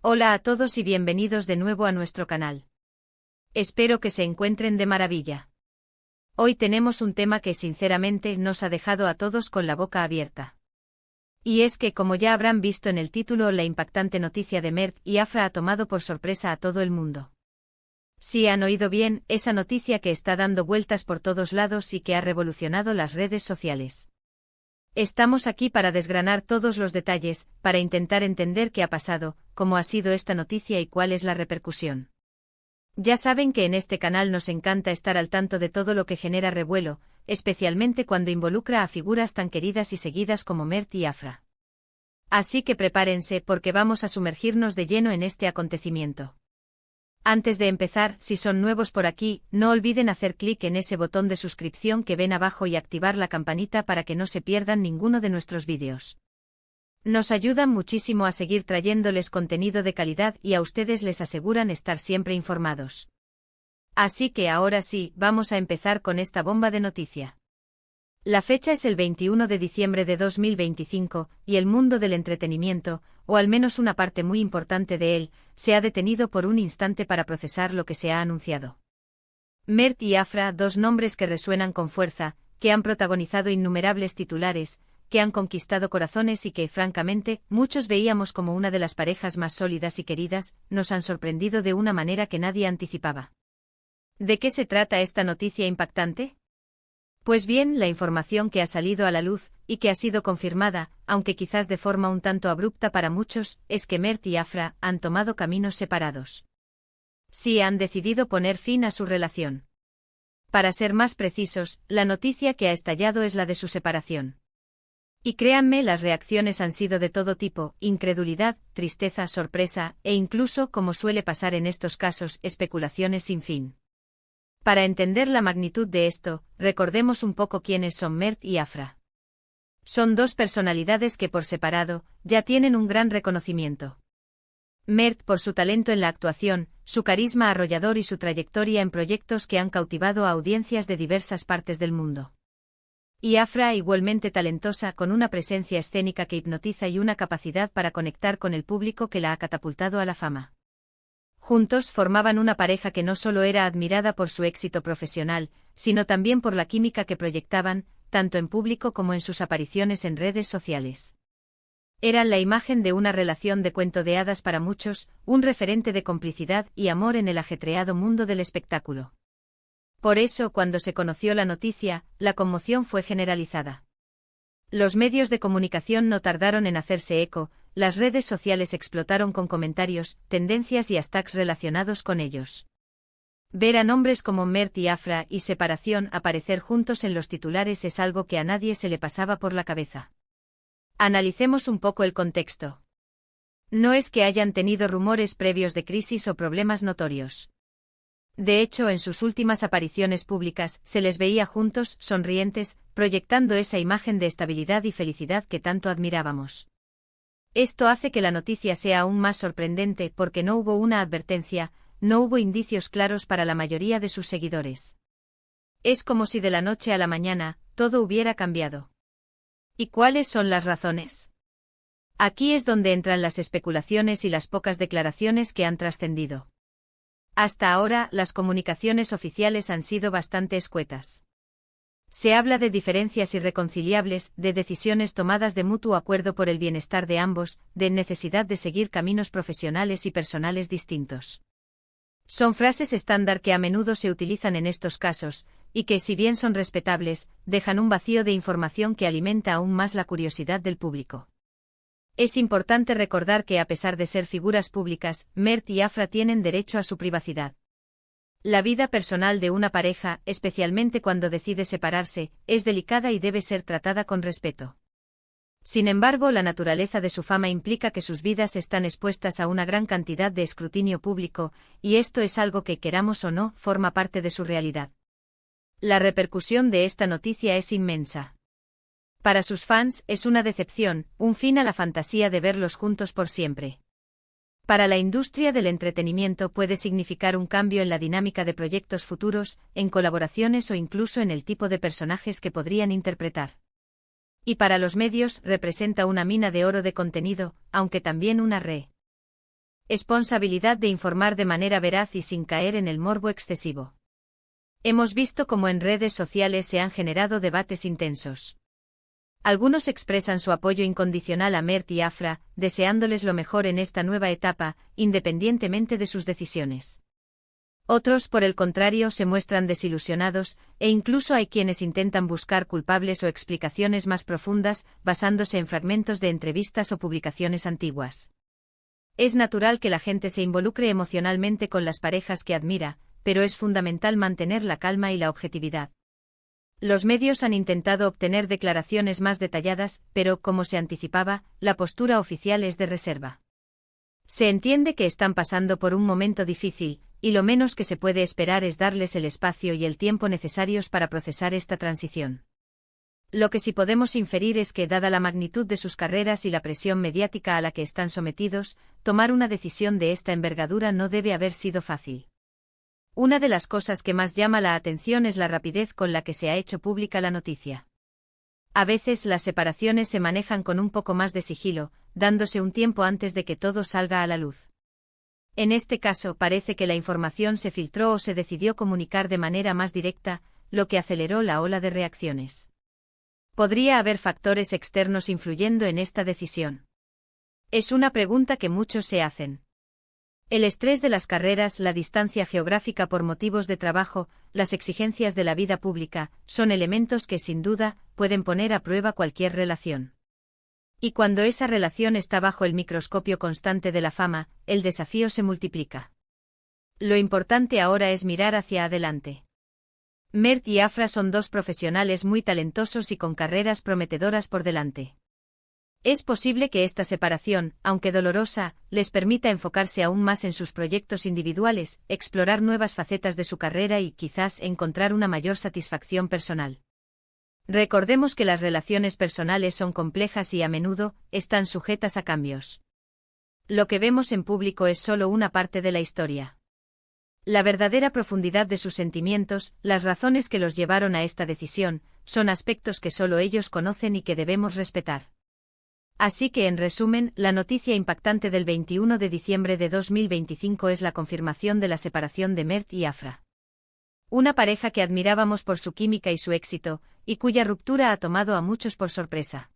Hola a todos y bienvenidos de nuevo a nuestro canal. Espero que se encuentren de maravilla. Hoy tenemos un tema que sinceramente nos ha dejado a todos con la boca abierta. Y es que, como ya habrán visto en el título, la impactante noticia de Mert y Afra ha tomado por sorpresa a todo el mundo. Sí han oído bien, esa noticia que está dando vueltas por todos lados y que ha revolucionado las redes sociales. Estamos aquí para desgranar todos los detalles, para intentar entender qué ha pasado, cómo ha sido esta noticia y cuál es la repercusión. Ya saben que en este canal nos encanta estar al tanto de todo lo que genera revuelo, especialmente cuando involucra a figuras tan queridas y seguidas como Mert y Afra. Así que prepárense porque vamos a sumergirnos de lleno en este acontecimiento. Antes de empezar, si son nuevos por aquí, no olviden hacer clic en ese botón de suscripción que ven abajo y activar la campanita para que no se pierdan ninguno de nuestros vídeos. Nos ayudan muchísimo a seguir trayéndoles contenido de calidad y a ustedes les aseguran estar siempre informados. Así que ahora sí, vamos a empezar con esta bomba de noticia. La fecha es el 21 de diciembre de 2025, y el mundo del entretenimiento, o al menos una parte muy importante de él, se ha detenido por un instante para procesar lo que se ha anunciado. Mert y Afra, dos nombres que resuenan con fuerza, que han protagonizado innumerables titulares, que han conquistado corazones y que, francamente, muchos veíamos como una de las parejas más sólidas y queridas, nos han sorprendido de una manera que nadie anticipaba. ¿De qué se trata esta noticia impactante? Pues bien, la información que ha salido a la luz, y que ha sido confirmada, aunque quizás de forma un tanto abrupta para muchos, es que Mert y Afra han tomado caminos separados. Sí, han decidido poner fin a su relación. Para ser más precisos, la noticia que ha estallado es la de su separación. Y créanme, las reacciones han sido de todo tipo: incredulidad, tristeza, sorpresa, e incluso, como suele pasar en estos casos, especulaciones sin fin. Para entender la magnitud de esto, recordemos un poco quiénes son Mert y Afra. Son dos personalidades que por separado, ya tienen un gran reconocimiento. Mert por su talento en la actuación, su carisma arrollador y su trayectoria en proyectos que han cautivado a audiencias de diversas partes del mundo. Y Afra, igualmente talentosa, con una presencia escénica que hipnotiza y una capacidad para conectar con el público que la ha catapultado a la fama. Juntos formaban una pareja que no solo era admirada por su éxito profesional, sino también por la química que proyectaban, tanto en público como en sus apariciones en redes sociales. Eran la imagen de una relación de cuento de hadas para muchos, un referente de complicidad y amor en el ajetreado mundo del espectáculo. Por eso, cuando se conoció la noticia, la conmoción fue generalizada. Los medios de comunicación no tardaron en hacerse eco, las redes sociales explotaron con comentarios, tendencias y hashtags relacionados con ellos. Ver a nombres como Mert y Afra y separación aparecer juntos en los titulares es algo que a nadie se le pasaba por la cabeza. Analicemos un poco el contexto. No es que hayan tenido rumores previos de crisis o problemas notorios. De hecho, en sus últimas apariciones públicas, se les veía juntos, sonrientes, proyectando esa imagen de estabilidad y felicidad que tanto admirábamos. Esto hace que la noticia sea aún más sorprendente porque no hubo una advertencia, no hubo indicios claros para la mayoría de sus seguidores. Es como si de la noche a la mañana, todo hubiera cambiado. ¿Y cuáles son las razones? Aquí es donde entran las especulaciones y las pocas declaraciones que han trascendido. Hasta ahora, las comunicaciones oficiales han sido bastante escuetas. Se habla de diferencias irreconciliables, de decisiones tomadas de mutuo acuerdo por el bienestar de ambos, de necesidad de seguir caminos profesionales y personales distintos. Son frases estándar que a menudo se utilizan en estos casos, y que, si bien son respetables, dejan un vacío de información que alimenta aún más la curiosidad del público. Es importante recordar que, a pesar de ser figuras públicas, Mert y Afra tienen derecho a su privacidad. La vida personal de una pareja, especialmente cuando decide separarse, es delicada y debe ser tratada con respeto. Sin embargo, la naturaleza de su fama implica que sus vidas están expuestas a una gran cantidad de escrutinio público, y esto es algo que, queramos o no, forma parte de su realidad. La repercusión de esta noticia es inmensa. Para sus fans, es una decepción, un fin a la fantasía de verlos juntos por siempre. Para la industria del entretenimiento puede significar un cambio en la dinámica de proyectos futuros, en colaboraciones o incluso en el tipo de personajes que podrían interpretar. Y para los medios representa una mina de oro de contenido, aunque también una Responsabilidad de informar de manera veraz y sin caer en el morbo excesivo. Hemos visto cómo en redes sociales se han generado debates intensos. Algunos expresan su apoyo incondicional a Mert y Afra, deseándoles lo mejor en esta nueva etapa, independientemente de sus decisiones. Otros, por el contrario, se muestran desilusionados, e incluso hay quienes intentan buscar culpables o explicaciones más profundas, basándose en fragmentos de entrevistas o publicaciones antiguas. Es natural que la gente se involucre emocionalmente con las parejas que admira, pero es fundamental mantener la calma y la objetividad. Los medios han intentado obtener declaraciones más detalladas, pero, como se anticipaba, la postura oficial es de reserva. Se entiende que están pasando por un momento difícil, y lo menos que se puede esperar es darles el espacio y el tiempo necesarios para procesar esta transición. Lo que sí podemos inferir es que, dada la magnitud de sus carreras y la presión mediática a la que están sometidos, tomar una decisión de esta envergadura no debe haber sido fácil. Una de las cosas que más llama la atención es la rapidez con la que se ha hecho pública la noticia. A veces las separaciones se manejan con un poco más de sigilo, dándose un tiempo antes de que todo salga a la luz. En este caso parece que la información se filtró o se decidió comunicar de manera más directa, lo que aceleró la ola de reacciones. ¿Podría haber factores externos influyendo en esta decisión? Es una pregunta que muchos se hacen. El estrés de las carreras, la distancia geográfica por motivos de trabajo, las exigencias de la vida pública, son elementos que sin duda pueden poner a prueba cualquier relación. Y cuando esa relación está bajo el microscopio constante de la fama, el desafío se multiplica. Lo importante ahora es mirar hacia adelante. Mert y Afra son dos profesionales muy talentosos y con carreras prometedoras por delante. Es posible que esta separación, aunque dolorosa, les permita enfocarse aún más en sus proyectos individuales, explorar nuevas facetas de su carrera y quizás encontrar una mayor satisfacción personal. Recordemos que las relaciones personales son complejas y a menudo están sujetas a cambios. Lo que vemos en público es solo una parte de la historia. La verdadera profundidad de sus sentimientos, las razones que los llevaron a esta decisión, son aspectos que solo ellos conocen y que debemos respetar. Así que, en resumen, la noticia impactante del 21 de diciembre de 2025 es la confirmación de la separación de Mert y Afra. Una pareja que admirábamos por su química y su éxito, y cuya ruptura ha tomado a muchos por sorpresa.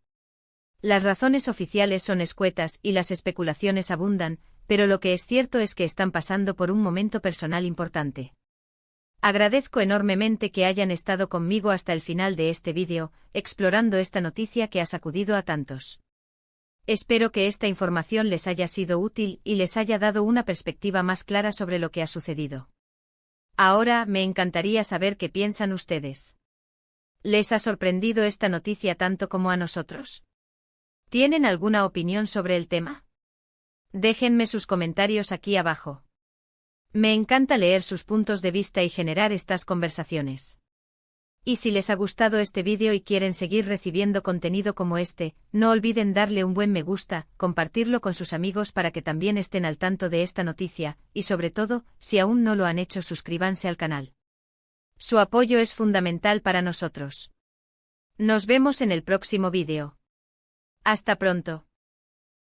Las razones oficiales son escuetas y las especulaciones abundan, pero lo que es cierto es que están pasando por un momento personal importante. Agradezco enormemente que hayan estado conmigo hasta el final de este vídeo, explorando esta noticia que ha sacudido a tantos. Espero que esta información les haya sido útil y les haya dado una perspectiva más clara sobre lo que ha sucedido. Ahora, me encantaría saber qué piensan ustedes. ¿Les ha sorprendido esta noticia tanto como a nosotros? ¿Tienen alguna opinión sobre el tema? Déjenme sus comentarios aquí abajo. Me encanta leer sus puntos de vista y generar estas conversaciones. Y si les ha gustado este vídeo y quieren seguir recibiendo contenido como este, no olviden darle un buen me gusta, compartirlo con sus amigos para que también estén al tanto de esta noticia, y sobre todo, si aún no lo han hecho, suscríbanse al canal. Su apoyo es fundamental para nosotros. Nos vemos en el próximo vídeo. Hasta pronto.